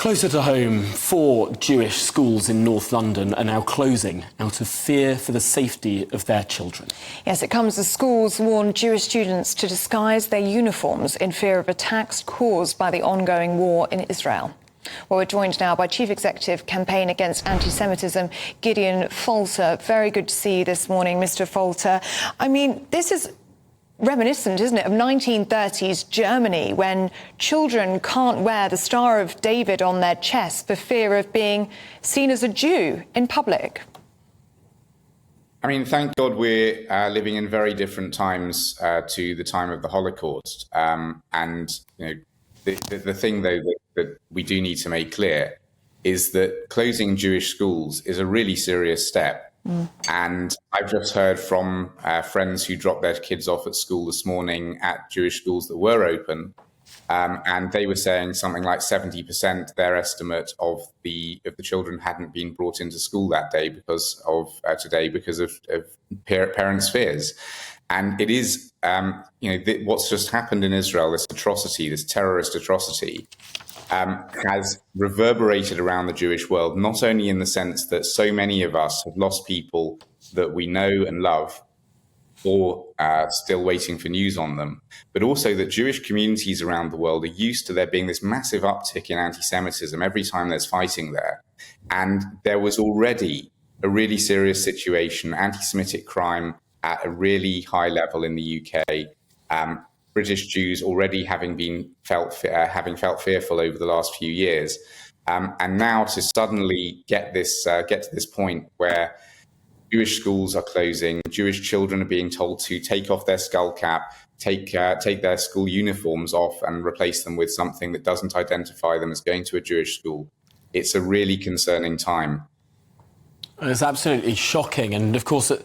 Closer to home, 4 Jewish schools in North London are now closing out of fear for the safety of their children. Yes, it comes as schools warn Jewish students to disguise their uniforms in fear of attacks caused by the ongoing war in Israel. Well, we're joined now by Chief Executive Campaign Against Antisemitism, Gideon Falter. Very good to see you this morning, Mr. Falter. I mean, this is reminiscent, isn't it, of 1930s Germany, when children can't wear the Star of David on their chest for fear of being seen as a Jew in public. I mean, thank God we're living in very different times to the time of the Holocaust. And, you know, the thing, though, that we do need to make clear is that closing Jewish schools is a really serious step. And I've just heard from friends who dropped their kids off at school this morning at Jewish schools that were open, and they were saying something like 70% their estimate of the children hadn't been brought into school that day because of parents' fears. And it is, what's just happened in Israel, this atrocity, this terrorist atrocity, has reverberated around the Jewish world, not only in the sense that so many of us have lost people that we know and love, or still waiting for news on them, but also that Jewish communities around the world are used to there being this massive uptick in anti-Semitism every time there's fighting there. And there was already a really serious situation, anti-Semitic crime at a really high level in the UK. British Jews already having felt fearful over the last few years, and now to suddenly get to this point where Jewish schools are closing, Jewish children are being told to take off their skull cap, take their school uniforms off, and replace them with something that doesn't identify them as going to a Jewish school. It's a really concerning time. It's absolutely shocking. And of course, at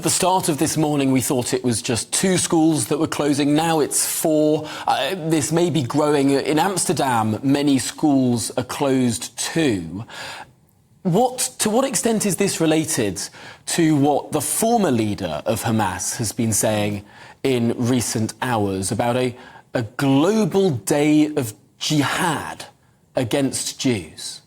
the start of this morning, we thought it was just 2 schools that were closing. Now it's 4. This may be growing. In Amsterdam, many schools are closed too. To what extent is this related to what the former leader of Hamas has been saying in recent hours about a global day of jihad against Jews?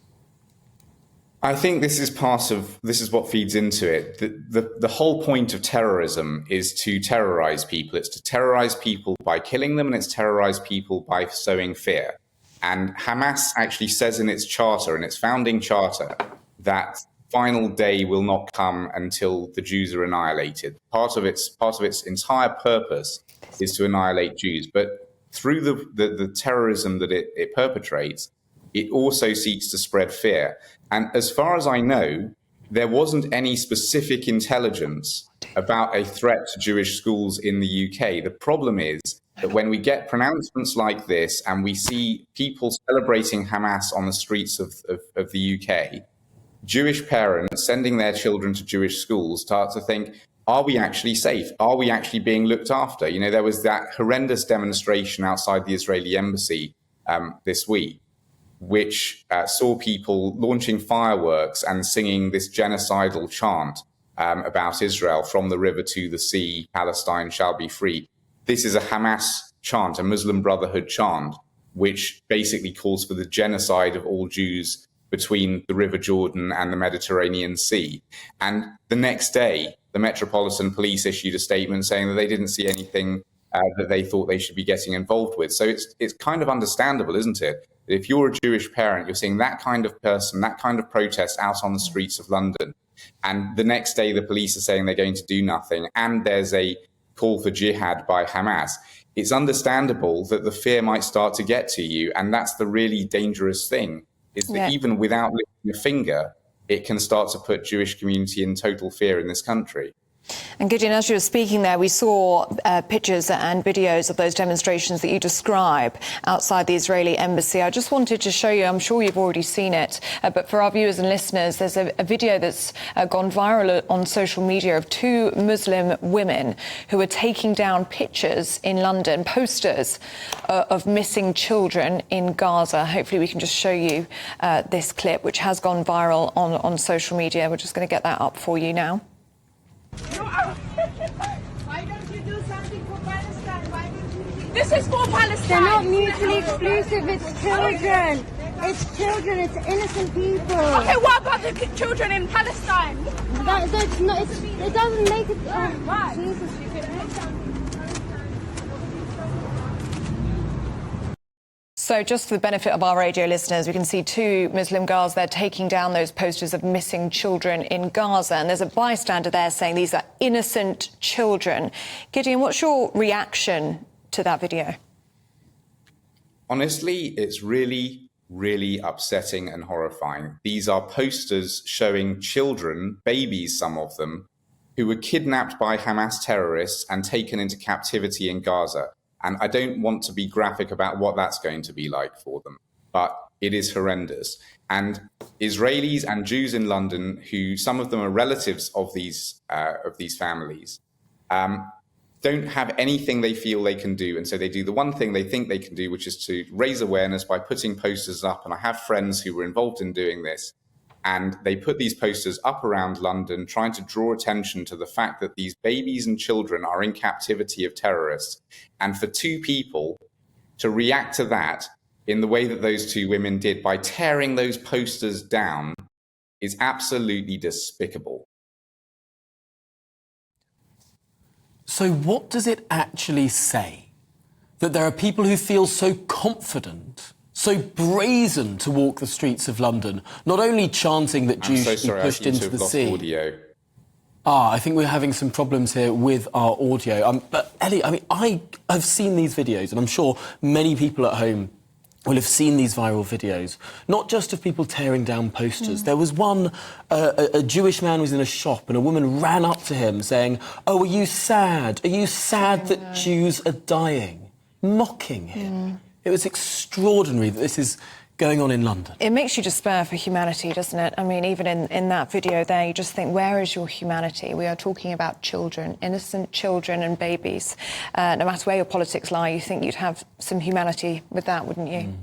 I think this is what feeds into it. The whole point of terrorism is to terrorize people. It's to terrorize people by killing them, and it's terrorize people by sowing fear. And Hamas actually says in its charter, in its founding charter, that final day will not come until the Jews are annihilated. Part of its entire purpose is to annihilate Jews. But through the terrorism that it perpetrates, it also seeks to spread fear. And as far as I know, there wasn't any specific intelligence about a threat to Jewish schools in the UK. The problem is that when we get pronouncements like this and we see people celebrating Hamas on the streets of the UK, Jewish parents sending their children to Jewish schools start to think, are we actually safe? Are we actually being looked after? You know, there was that horrendous demonstration outside the Israeli embassy this week, which saw people launching fireworks and singing this genocidal chant about Israel, from the river to the sea, Palestine shall be free. This is a Hamas chant, a Muslim Brotherhood chant, which basically calls for the genocide of all Jews between the River Jordan and the Mediterranean Sea. And the next day, the Metropolitan Police issued a statement saying that they didn't see anything that they thought they should be getting involved with. So it's kind of understandable, isn't it? If you're a Jewish parent, you're seeing that kind of person, that kind of protest out on the streets of London, and the next day the police are saying they're going to do nothing, and there's a call for jihad by Hamas. It's understandable that the fear might start to get to you, and that's the really dangerous thing, is that even without lifting a finger, it can start to put Jewish community in total fear in this country. And Gideon, as you were speaking there, we saw pictures and videos of those demonstrations that you describe outside the Israeli embassy. I just wanted to show you, I'm sure you've already seen it, but for our viewers and listeners, there's a video that's gone viral on social media of 2 Muslim women who are taking down pictures in London, posters of missing children in Gaza. Hopefully we can just show you this clip, which has gone viral on social media. We're just going to get that up for you now. Why don't you do something for Palestine? Why don't you? This is for Palestine. They're not mutually exclusive, it's children. It's children, it's innocent people. Okay, what about the children in Palestine? That's not, it doesn't make it... Why? Jesus. So just for the benefit of our radio listeners, we can see two Muslim girls there taking down those posters of missing children in Gaza. And there's a bystander there saying these are innocent children. Gideon, what's your reaction to that video? Honestly, it's really, really upsetting and horrifying. These are posters showing children, babies, some of them, who were kidnapped by Hamas terrorists and taken into captivity in Gaza. And I don't want to be graphic about what that's going to be like for them, but it is horrendous. And Israelis and Jews in London, who some of them are relatives of these families, don't have anything they feel they can do. And so they do the one thing they think they can do, which is to raise awareness by putting posters up. And I have friends who were involved in doing this. And they put these posters up around London, trying to draw attention to the fact that these babies and children are in captivity of terrorists. And for two people to react to that in the way that those two women did by tearing those posters down is absolutely despicable. So what does it actually say? That there are people who feel so confident, so brazen to walk the streets of London, not only chanting that Jews should be pushed into the sea. Audio. I think we're having some problems here with our audio. But Ellie, I mean, I have seen these videos, and I'm sure many people at home will have seen these viral videos, not just of people tearing down posters. There was one, a Jewish man was in a shop and a woman ran up to him saying, "Oh, are you sad? Are you sad that Jews are dying?" Mocking him. It was extraordinary that this is going on in London. It makes you despair for humanity, doesn't it? I mean, even in that video there, you just think, where is your humanity? We are talking about children, innocent children and babies. No matter where your politics lie, you think you'd have some humanity with that, wouldn't you?